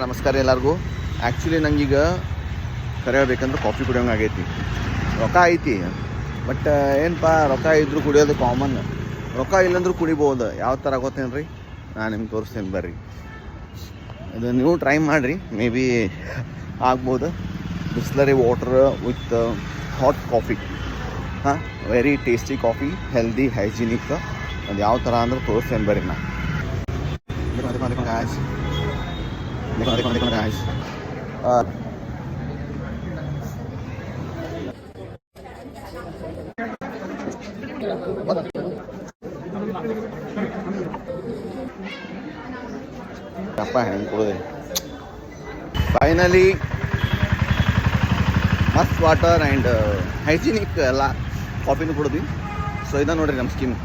ನಮಸ್ಕಾರ ಎಲ್ಲರಿಗೂ. ಆ್ಯಕ್ಚುಲಿ ನಂಗೀಗ ಕರೆ ಹೇಳ್ಬೇಕಂದ್ರೆ ಕಾಫಿ ಕುಡಿಯೋಂಗೆ ಆಗೈತಿ. ರೊಕ್ಕ ಐತಿ, ಬಟ್ ಏನಪ್ಪ, ರೊಕ್ಕ ಇದ್ದರೂ ಕುಡಿಯೋದು ಕಾಮನ್. ರೊಕ್ಕ ಇಲ್ಲಂದ್ರೂ ಕುಡಿಬೋದು. ಯಾವ ಥರ ಗೊತ್ತೇನು ರೀ, ನಾನು ನಿಮ್ಗೆ ತೋರಿಸ್ತೇನೆ ಬರ್ರಿ. ಇದು ನೀವು ಟ್ರೈ ಮಾಡಿರಿ, ಮೇ ಬಿ ಆಗ್ಬೋದು. Bisleri water with hot coffee. ಹಾಂ, very tasty coffee, healthy, hygienic. ಅದು ಯಾವ ಥರ ಅಂದ್ರೆ ತೋರಿಸ್ತೇನೆ ಬರ್ರಿ. ನಾ guys. ಅಪ್ಪ ಹೆಂಗೆ ಕುಡಿದೆ. ಫೈನಲಿ ಮಸ್ತ್ ವಾಟರ್ ಆ್ಯಂಡ್ ಹೈಜಿನಿಕ್ ಎಲ್ಲ ಕಾಫಿನೂ ಕುಡಿದ್ವಿ. ಸೊ ಇದನ್ನು ನೋಡಿರಿ ನಮ್ಮ ಸ್ಕೀಮ್.